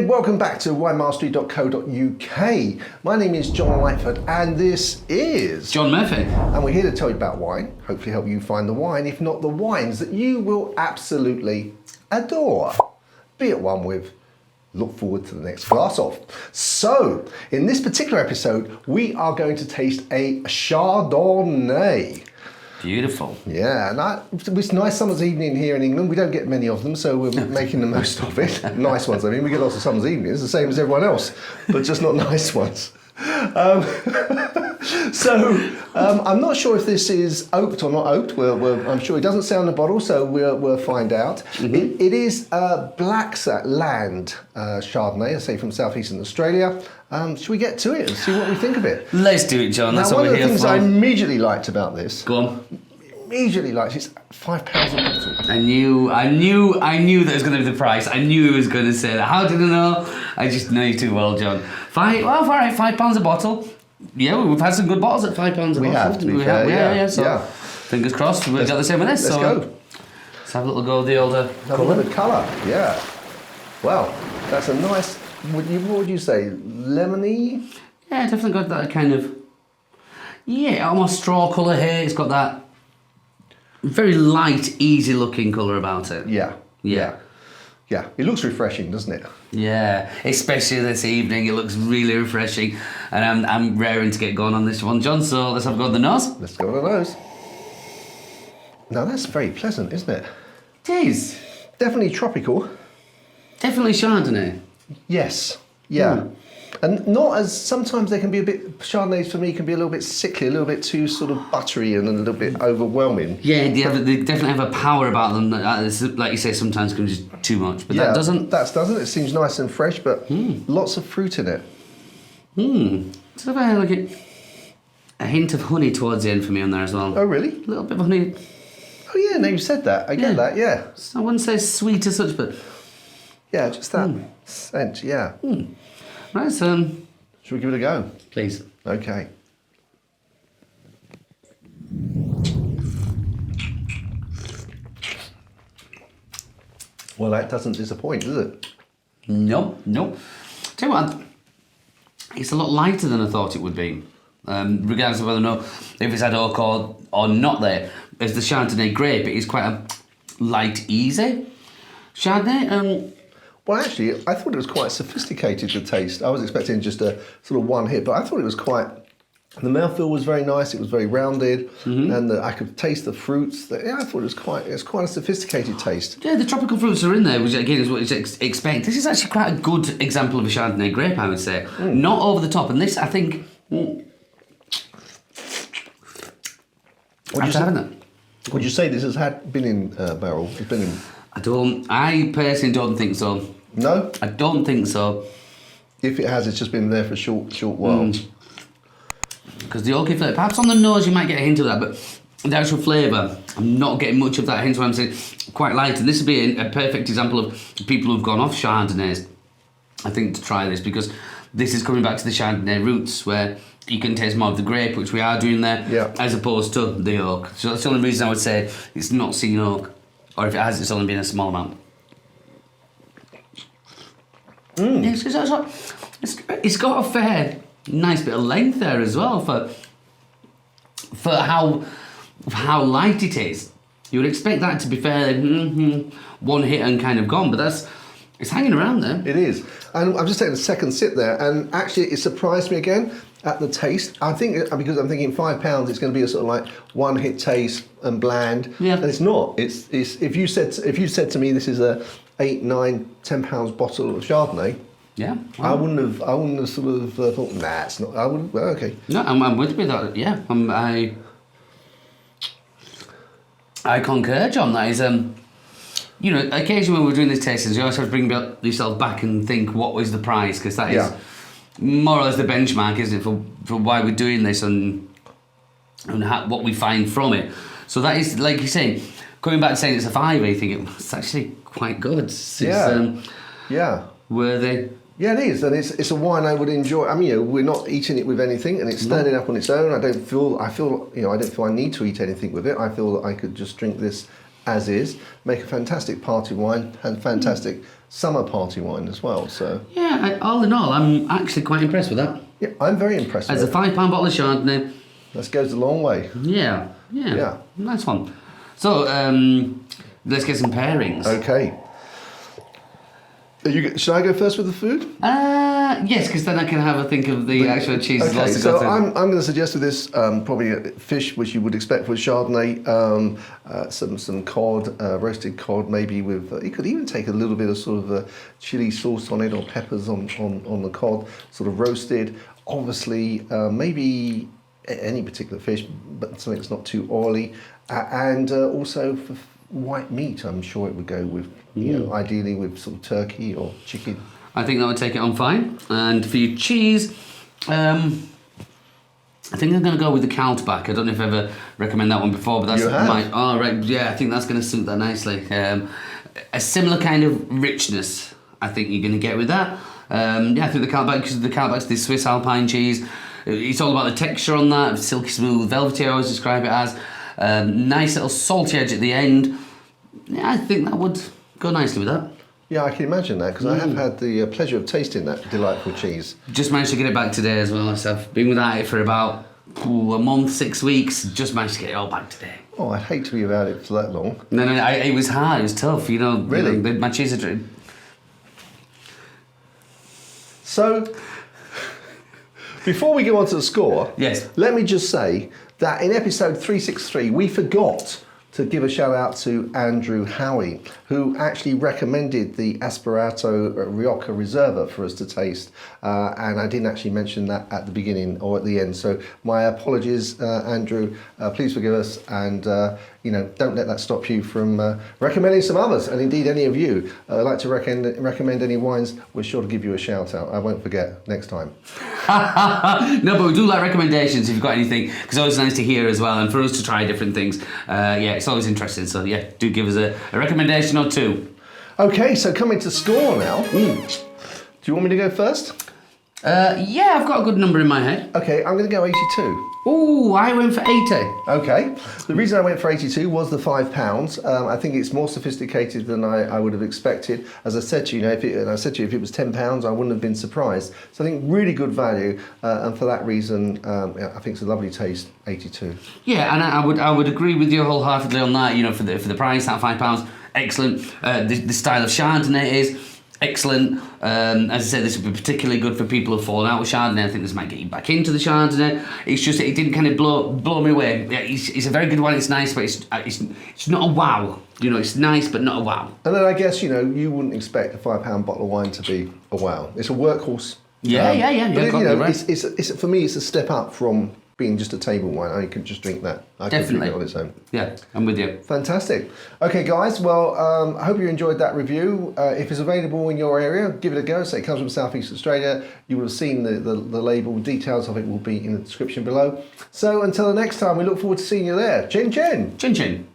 welcome back to winemastery.co.uk. My name is John Lightfoot and this is John Murphy. And we're here to tell you about wine, hopefully help you find the wine, if not the wines that you will absolutely adore. Be at one with, look forward to the next glass of. So, in this particular episode, we are going to taste a Chardonnay. Beautiful. Yeah, and it's a nice summer's evening here in England. We don't get many of them, so we're making the most of it. Nice ones, I mean. We get lots of summer's evenings, the same as everyone else, but just not nice ones. I'm not sure if this is oaked or not oaked. I'm sure it doesn't say on the bottle, so we'll find out. Mm-hmm. It is Blaxland Chardonnay, I say from South Eastern Australia. Should we get to it and see what we think of it? Let's do it, John. That's now, what we're one of the here things for. I immediately liked about this. Go on. Immediately liked it's £5 a bottle. I knew that was going to be the price. I knew he was going to say that. How did I know? I just know you too well, John. All right, £5 a bottle. Yeah, we've had some good bottles at £5 a bottle. We have, to be fair. Yeah. So, fingers crossed, we've got the same with this. Let's go. Let's have a little go of the older colour. Have a look at the colour, yeah. Well, that's a nice, what would you say, lemony? Yeah, definitely got that kind of, almost straw colour here. It's got that very light, easy looking colour about it. Yeah. It looks refreshing, doesn't it? Yeah, especially this evening, it looks really refreshing, and I'm raring to get going on this one, John. So let's have a go at the nose. Let's go at the nose. Now that's very pleasant, isn't it? It is. Definitely tropical. Definitely Chardonnay. Yes. Yeah. And not as, sometimes they can be a bit, Chardonnays for me can be a little bit sickly, a little bit too sort of buttery and a little bit overwhelming. Yeah, they definitely have a power about them that, like you say, sometimes can be just too much. But that doesn't. That doesn't. It seems nice and fresh, but lots of fruit in it. It's like a hint of honey towards the end for me on there as well. Oh, really? A little bit of honey. Oh, yeah, no, you said that. I get that, yeah. I wouldn't say sweet as such, but... Yeah, just that scent, yeah. Right, so... Should we give it a go? Please. Okay. Well, that doesn't disappoint, does it? Nope. Tell you what, it's a lot lighter than I thought it would be. Regardless of whether or not if it's had oak or not there. As the Chardonnay grape, it is quite a light, easy Chardonnay. Well, actually, I thought it was quite sophisticated, the taste. I was expecting just a sort of one hit, but I thought it was quite... The mouthfeel was very nice, it was very rounded, and I could taste the fruits. I thought it was quite a sophisticated taste. Yeah, the tropical fruits are in there, which again is what you expect. This is actually quite a good example of a Chardonnay grape, I would say. Not over the top, and this, I think... Would you say this has been in barrel? It's been in... I personally don't think so. No? I don't think so. If it has, it's just been there for a short while. Because the oaky flavour, perhaps on the nose you might get a hint of that, but the actual flavour, I'm not getting much of that, hence why I'm saying quite light. And this would be a perfect example of people who've gone off Chardonnays, I think, to try this, because this is coming back to the Chardonnay roots, where you can taste more of the grape, which we are doing there, as opposed to the oak. So that's the only reason I would say it's not seen oak, or if it has, it's only been a small amount. It's got a fair, nice bit of length there as well for how light it is. You would expect that to be fairly one hit and kind of gone, but it's hanging around there. It is. And I'm just taking a second sip there, and actually it surprised me again at the taste. I think, because I'm thinking £5, it's going to be a sort of like one hit taste and bland. Yeah. And it's not. It's if you said to me this is a £8, £9, £10 bottle of Chardonnay. Yeah. Well, I wouldn't have sort of thought, nah, it's not. I wouldn't. Well, okay. No, I'm with you with that. Yeah. I concur, John. That is occasionally when we're doing these tastings, you always have to bring yourself back and think, what was the price? Because that is more or less the benchmark, isn't it, for why we're doing this and what we find from it. So that is, like you say, coming back to saying it's a £5, I think it's actually quite good. It's worthy. Yeah, it is, and it's a wine I would enjoy. I mean, we're not eating it with anything, and it's standing up on its own. I don't feel I need to eat anything with it. I feel that I could just drink this as is, make a fantastic party wine and fantastic summer party wine as well. So Yeah, all in all, I'm actually quite impressed with that. yeah, I'm very impressed As with a it. £5 bottle of Chardonnay. That goes a long way. Yeah. Nice one. So, let's get some pairings. Okay. Should I go first with the food? Yes, because then I can have a think of the actual cheeses. Okay, Lots to so go through. I'm going to suggest with this probably a fish, which you would expect with Chardonnay, some cod, roasted cod, maybe with. You could even take a little bit of sort of a chili sauce on it or peppers on the cod, sort of roasted. Obviously, maybe any particular fish, but something that's not too oily, and also for white meat. I'm sure it would go with, ideally with sort of turkey or chicken. I think that would take it on fine. And for your cheese, I think I'm going to go with the Kaltbach. I don't know if I've ever recommended that one before, but that's You have? I think that's going to suit that nicely. A similar kind of richness, I think you're going to get with that. I think the Kaltbach, because the Kaltbach's the Swiss Alpine cheese. It's all about the texture on that, silky smooth, velvety, I always describe it as. Nice little salty edge at the end. Yeah, I think that would go nicely with that. Yeah, I can imagine that, because I have had the pleasure of tasting that delightful cheese. Just managed to get it back today as well. So I've been without it for about a month, 6 weeks. Just managed to get it all back today. Oh, I'd hate to be without it for that long. No, it was hard. It was tough. Really? My cheese are. So, before we go on to the score, Yes. let me just say that in episode 363, we forgot to give a shout out to Andrew Howie, who actually recommended the Asperato Rioja Reserva for us to taste. And I didn't actually mention that at the beginning or at the end. So my apologies, Andrew. Please forgive us. And, don't let that stop you from recommending some others. And indeed, any of you like to recommend any wines, we're sure to give you a shout out. I won't forget next time. No, but we do like recommendations if you've got anything, because it's always nice to hear as well, and for us to try different things. It's always interesting. So do give us a recommendation or two. Okay, so coming to score now. Do you want me to go first? I've got a good number in my head. Okay, I'm going to go 82. Ooh, I went for 80. Okay, the reason I went for 82 was the £5. I think it's more sophisticated than I would have expected. As I said to you, if it was £10, I wouldn't have been surprised. So I think really good value, and for that reason, I think it's a lovely taste. 82. Yeah, and I would agree with you wholeheartedly on that. For the price, that £5, excellent. The style of Chardonnay is excellent. As I said, this would be particularly good for people who've fallen out with Chardonnay. I think this might get you back into the Chardonnay. It's just it didn't kind of blow me away. Yeah, it's a very good one. It's nice, but it's not a wow. It's nice, but not a wow. And then I guess you wouldn't expect a £5 bottle of wine to be a wow. It's a workhorse. Yeah. But Right. it's for me, it's a step up from being just a table wine. I could just drink that. I could drink it on its own. Yeah, I'm with you. Fantastic. Okay, guys. Well, I hope you enjoyed that review. If it's available in your area, give it a go. So it comes from South Eastern Australia. You will have seen the label. Details of it will be in the description below. So until the next time, we look forward to seeing you there. Chin chin. Chin chin.